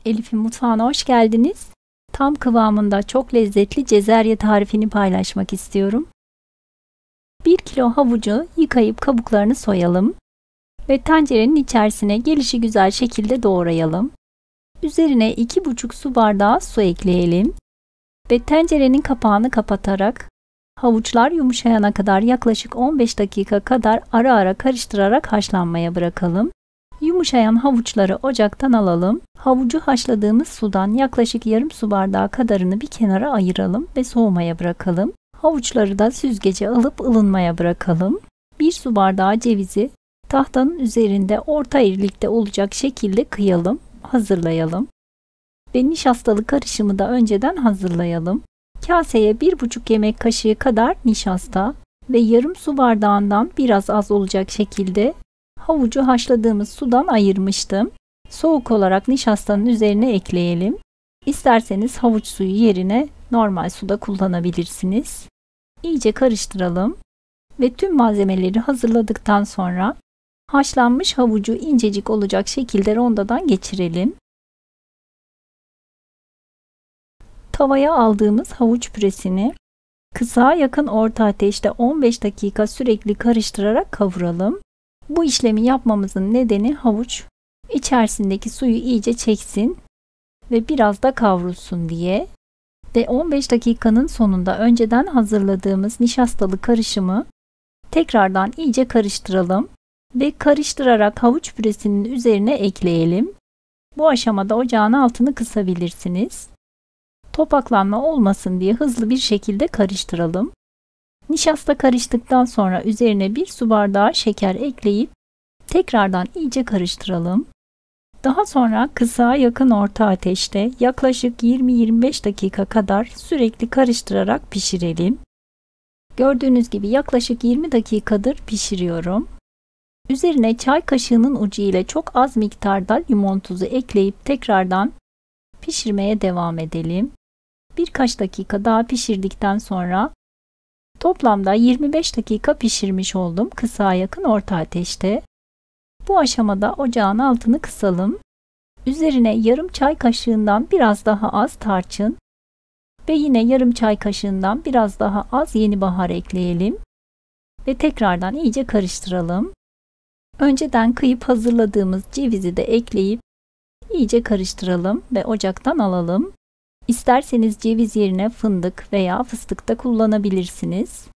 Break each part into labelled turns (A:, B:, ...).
A: Elif'in mutfağına hoş geldiniz. Tam kıvamında çok lezzetli cezerye tarifini paylaşmak istiyorum. 1 kilo havucu yıkayıp kabuklarını soyalım ve tencerenin içerisine gelişigüzel şekilde doğrayalım. Üzerine 2,5 su bardağı su ekleyelim ve tencerenin kapağını kapatarak havuçlar yumuşayana kadar yaklaşık 15 dakika kadar ara ara karıştırarak haşlanmaya bırakalım. Yumuşayan havuçları ocaktan alalım. Havucu haşladığımız sudan yaklaşık yarım su bardağı kadarını bir kenara ayıralım ve soğumaya bırakalım. Havuçları da süzgece alıp ılınmaya bırakalım. 1 su bardağı cevizi tahtanın üzerinde orta irilikte olacak şekilde kıyalım, hazırlayalım. Ve nişastalı karışımı da önceden hazırlayalım. Kaseye 1,5 yemek kaşığı kadar nişasta ve yarım su bardağından biraz az olacak şekilde havucu haşladığımız sudan ayırmıştım. Soğuk olarak nişastanın üzerine ekleyelim. İsterseniz havuç suyu yerine normal suda kullanabilirsiniz. İyice karıştıralım ve tüm malzemeleri hazırladıktan sonra haşlanmış havucu incecik olacak şekilde rondodan geçirelim. Tavaya aldığımız havuç püresini kısa yakın orta ateşte 15 dakika sürekli karıştırarak kavuralım. Bu işlemi yapmamızın nedeni havuç içerisindeki suyu iyice çeksin ve biraz da kavrulsun diye. Ve 15 dakikanın sonunda önceden hazırladığımız nişastalı karışımı tekrardan iyice karıştıralım ve karıştırarak havuç püresinin üzerine ekleyelim. Bu aşamada ocağın altını kısabilirsiniz. Topaklanma olmasın diye hızlı bir şekilde karıştıralım. Nişasta karıştıktan sonra üzerine 1 su bardağı şeker ekleyip tekrardan iyice karıştıralım. Daha sonra kısa yakın orta ateşte yaklaşık 20-25 dakika kadar sürekli karıştırarak pişirelim. Gördüğünüz gibi yaklaşık 20 dakikadır pişiriyorum. Üzerine çay kaşığının ucu ile çok az miktarda limon tuzu ekleyip tekrardan pişirmeye devam edelim. Birkaç dakika daha pişirdikten sonra toplamda 25 dakika pişirmiş oldum kısa yakın orta ateşte. Bu aşamada ocağın altını kısalım. Üzerine yarım çay kaşığından biraz daha az tarçın ve yine yarım çay kaşığından biraz daha az yeni bahar ekleyelim ve tekrardan iyice karıştıralım. Önceden kıyıp hazırladığımız cevizi de ekleyip iyice karıştıralım ve ocaktan alalım. İsterseniz ceviz yerine fındık veya fıstık da kullanabilirsiniz.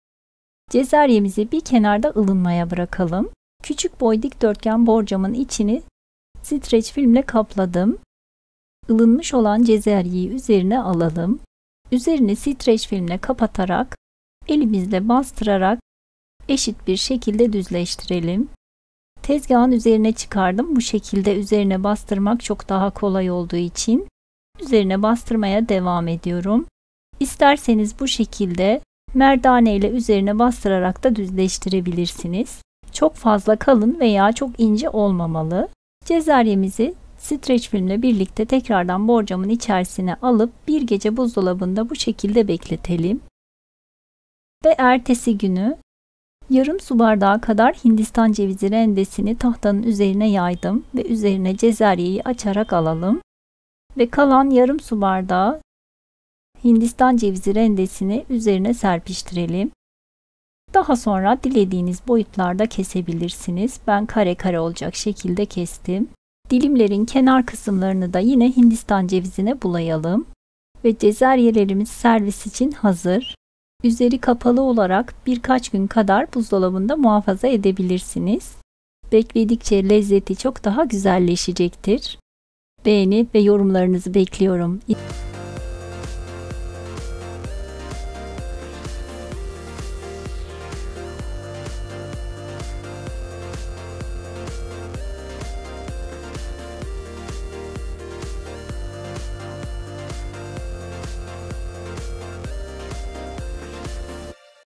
A: Cezeryemizi bir kenarda ılınmaya bırakalım. Küçük boy dikdörtgen borcamın içini streç filmle kapladım. Ilınmış olan cezeryeyi üzerine alalım. Üzerini streç filmle kapatarak elimizle bastırarak eşit bir şekilde düzleştirelim. Tezgahın üzerine çıkardım. Bu şekilde üzerine bastırmak çok daha kolay olduğu için üzerine bastırmaya devam ediyorum. İsterseniz bu şekilde merdane ile üzerine bastırarak da düzleştirebilirsiniz. Çok fazla kalın veya çok ince olmamalı. Cezeryemizi streç filmle birlikte tekrardan borcamın içerisine alıp bir gece buzdolabında bu şekilde bekletelim. Ve ertesi günü yarım su bardağı kadar Hindistan cevizi rendesini tahtanın üzerine yaydım ve üzerine cezeryeyi açarak alalım. Ve kalan yarım su bardağı Hindistan cevizi rendesini üzerine serpiştirelim. Daha sonra dilediğiniz boyutlarda kesebilirsiniz. Ben kare kare olacak şekilde kestim. Dilimlerin kenar kısımlarını da yine Hindistan cevizine bulayalım. Ve cezeryelerimiz servis için hazır. Üzeri kapalı olarak birkaç gün kadar buzdolabında muhafaza edebilirsiniz. Bekledikçe lezzeti çok daha güzelleşecektir. Beğeni ve yorumlarınızı bekliyorum.